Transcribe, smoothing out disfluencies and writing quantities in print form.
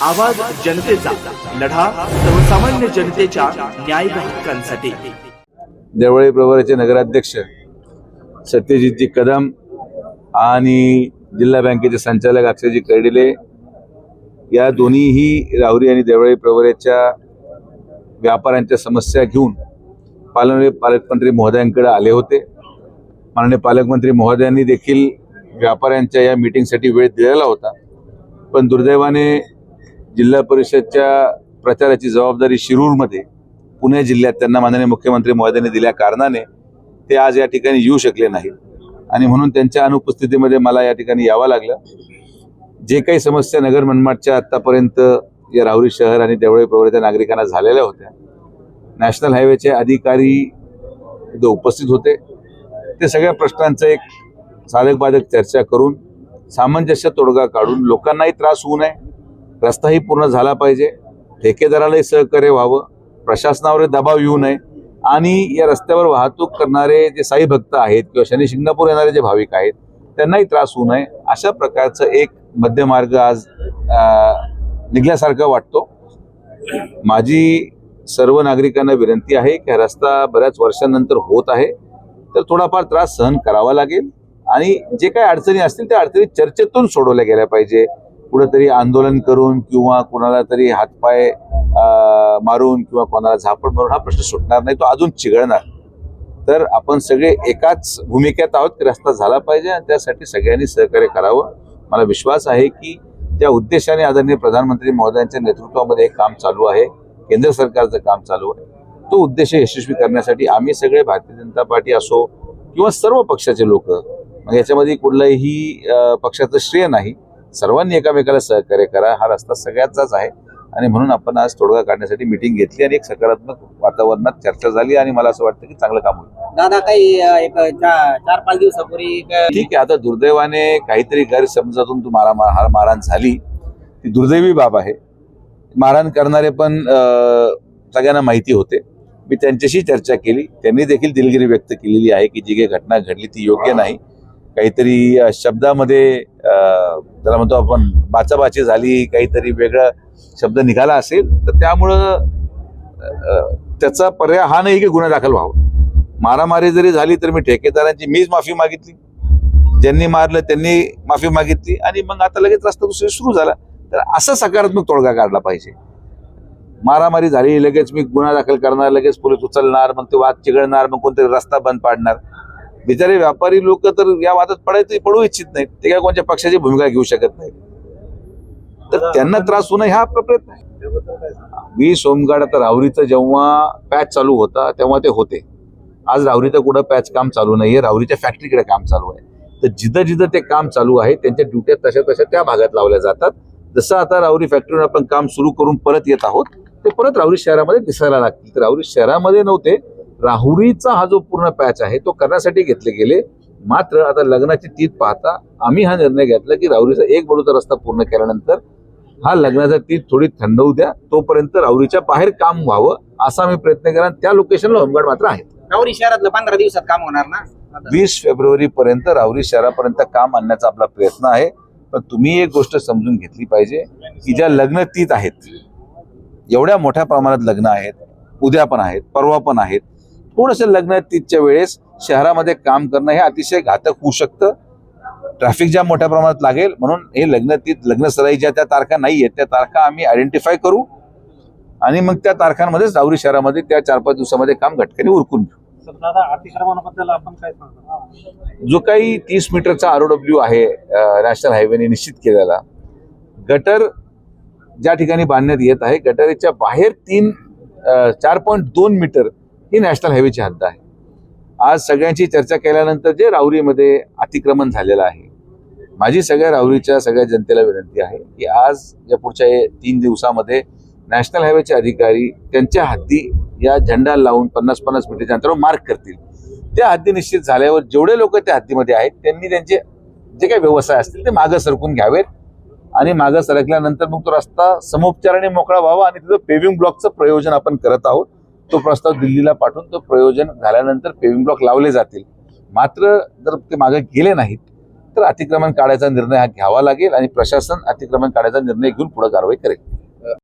आवाज जनतेचा, लढा सर्वसामान्य जनतेच्या न्याय व हक्कांसाठी। देवळी प्रवराचे नगराध्यक्ष सत्यजितजी कदम आणि जिल्हा बँकेचे संचालक अक्षयजी कर्डिले या दोन्हीही राहुरी आणि देवळी प्रवराच्या व्यापाऱ्यांच्या समस्या घेऊन पालकमंत्री महोदयांकडे आले होते। माननीय पालकमंत्री महोदयांनी देखील व्यापाऱ्यांच्या या मीटिंगसाठी वेळ दिलेला होता, पण दुर्दैवाने जिल्हा परिषदच्या प्रचाराची जबाबदारी शिरूरमध्ये पुणे जिल्ह्यात त्यांना माननीय मुख्यमंत्री महोदयांनी दिल्या कारणाने ते आज या ठिकाणी येऊ शकले नाहीत आणि म्हणून त्यांच्या अनुपस्थितीमध्ये मला या ठिकाणी यावं लागलं। जे काही समस्या नगर मनमाडच्या आतापर्यंत या राहुरी शहर आणि देवळी प्रवराच्या नागरिकांना झालेल्या होत्या, नॅशनल हायवेचे अधिकारी इथे उपस्थित होते। ते सगळ्या प्रश्नांचं एक साधक चर्चा करून सामंजस्य तोडगा काढून लोकांनाही त्रास होऊ नये, रस्ताही पूर्ण झाला पाहिजे, ठेकेदारालाही सहकार्य व्हावं, प्रशासनावर दबाव येऊ नये आणि या रस्त्यावर वाहतूक करणारे जे साई भक्त आहेत किंवा शनी शिंगणापूर येणारे जे भाविक आहेत त्यांनाही त्रास होऊ नये, अशा प्रकारचं एक मध्यमार्ग आज निघल्यासारखं वाटतो। माझी सर्व नागरिकांना विनंती आहे की हा रस्ता बऱ्याच वर्षांनंतर होत आहे, तर थोडाफार त्रास सहन करावा लागेल आणि जे काही अडचणी असतील त्या अडचणी चर्चेतून सोडवल्या गेल्या पाहिजे। कुठेतरी आंदोलन करून किंवा कोणाला तरी हातपाय मारून किंवा कोणाला झापड मारून हा प्रश्न सुटणार नाही, तो अजून चिघळणार। तर आपण सगळे एकाच भूमिकेत आहोत की रस्ता झाला पाहिजे आणि त्यासाठी सगळ्यांनी सहकार्य करावं। मला विश्वास आहे की त्या उद्देशाने आदरणीय प्रधानमंत्री महोदयांच्या नेतृत्वामध्ये एक काम चालू आहे, केंद्र सरकारचं काम चालू आहे। तो उद्देश यशस्वी करण्यासाठी आम्ही सगळे भारतीय जनता पार्टी असो किंवा सर्व पक्षाचे लोक, याच्यामध्ये कुठल्याही पक्षाचं श्रेय नाही, सर्वांनी एकामेकाला सहकार्य करा। हा रस्ता सगळ्यांचाच आहे आणि म्हणून आपण आज तोडगा काढण्यासाठी मीटिंग घेतली आणि एक सकारात्मक वातावरणात चर्चा झाली आणि मला असं वाटतं की चांगलं काम होईल। दादा काही एक 4-5 दिवसापूर्वी ठीक आहे, आता दुर्दैवाने काहीतरी गैरसमजातून मारहाण झाली, ती दुर्दैवी बाब आहे। मारहाण करणारे पण सगळ्यांना माहिती होते, मी त्यांच्याशी चर्चा केली, त्यांनी देखील दिलगिरी व्यक्त केलेली आहे की जी काही घटना घडली ती योग्य नाही। काहीतरी शब्दामध्ये त्याला म्हणतो आपण बाचाबाची झाली, काहीतरी वेगळा शब्द निघाला असेल, तर त्यामुळं त्याचा पर्याय हा नाही की गुन्हा दाखल व्हावा। मारामारी जरी झाली तर मी ठेकेदारांची मीच माफी मागितली, ज्यांनी मारलं त्यांनी माफी मागितली आणि मग आता लगेच रस्ता दुसरी सुरू झाला। तर असा सकारात्मक तोडगा काढला पाहिजे। मारामारी झाली लगेच मी गुन्हा दाखल करणार, लगेच पोलीस उचलणार, मग ते वाद चिघळणार, मग कोणतरी रस्ता बंद पाडणार। बिचारे व्यापारी लोक तर या वादात पडू इच्छित नाहीत, ते काय कोणत्या पक्षाची भूमिका घेऊ शकत नाहीत, तर त्यांना त्रास होणं हा आपला प्रयत्न आहे। मी सोमगड आता राहुरीचं जेव्हा पॅच चालू होता तेव्हा ते होते, आज राहुरीचं कुठं पॅच काम चालू नाहीये, राहुरीच्या फॅक्टरीकडे काम चालू आहे। तर जिथं जिथं ते काम चालू आहे त्यांच्या ड्युट्या तशा त्या भागात लावल्या जातात। जसं आता राहुरी फॅक्टरीवर आपण काम सुरू करून परत येत आहोत, ते परत राहुरी शहरामध्ये दिसायला लागतील। तर राहुरी शहरामध्ये नव्हते, राहुरीचा हा जो पूर्ण पॅच आहे तो करण्यासाठी घेतले गेले। मात्र आता लग्नाची तीथ पाहता आम्ही हा निर्णय घेतला की राहुरीचा एक बाजूचा रस्ता पूर्ण केल्यानंतर हा लग्नाचा तीथ थोडी थंडवू द्या, तोपर्यंत राहुरीच्या बाहेर काम व्हावं असा आम्ही प्रयत्न केला। त्या लोकेशनला होमगार्ड मात्र आहे। राहुरी शहरातलं 15 दिवसात काम होणार ना? 20 फेब्रुवारी पर्यंत राहुरी शहरापर्यंत काम आणण्याचा आपला प्रयत्न आहे। पण तुम्ही एक गोष्ट समजून घेतली पाहिजे की ज्या लग्न तीथ आहेत, एवढ्या मोठ्या प्रमाणात लग्न आहेत, उद्या पण आहेत, परवा पण आहेत, थोडंसं लग्न तीथच्या वेळेस शहरामध्ये काम करणं हे अतिशय घातक होऊ शकतं। ट्रॅफिक जाम मोठ्या प्रमाणात लागेल, म्हणून हे लग्न सराईच्या त्या तारखा नाही आहेत, त्या तारखा आम्ही आयडेंटिफाय करू आणि मग त्या तारखांमध्येच राहुरी शहरामध्ये त्या 4-5 दिवसामध्ये काम घटकाने उरकून घेऊ। अतिक्रमणाबद्दल आपण काय सांगतो? जो काही 30 मीटरचा ROW आहे नॅशनल हायवेने निश्चित केलेला, गटर ज्या ठिकाणी बांधण्यात येत आहे गटरीच्या बाहेर 4.2 मीटर ही नॅशनल हायवेची हद्द आहे। आज सगळ्यांची चर्चा केल्यानंतर जे राहुरीमध्ये अतिक्रमण झालेलं आहे, माझी सगळ्या राहुरीच्या सगळ्या जनतेला विनंती आहे की आज या पुढच्या 3 दिवसामध्ये नॅशनल हायवेचे अधिकारी त्यांच्या हद्दी या झेंडा लावून 50-50 मीटरच्या अंतरावर मार्क करतील। त्या हद्दी निश्चित झाल्यावर जेवढे लोक त्या हद्दीमध्ये आहेत त्यांनी त्यांचे जे काही व्यवसाय असतील ते मागं सरकून घ्यावेत आणि मागं सरकल्यानंतर मग तो रस्ता समोपचाराने मोकळा व्हावा आणि तिथं पेव्हिंग ब्लॉकचं प्रयोजन आपण करत आहोत। तो प्रस्ताव दिल्लीला पाठवून तो प्रयोजन झाल्यानंतर पेव्हिंग ब्लॉक लावले जातील। मात्र जर ते मागे गेले नाहीत तर तर अतिक्रमण काढायचा निर्णय हा घ्यावा लागेल आणि प्रशासन अतिक्रमण काढायचा निर्णय घेऊन पुढे कारवाई करेल.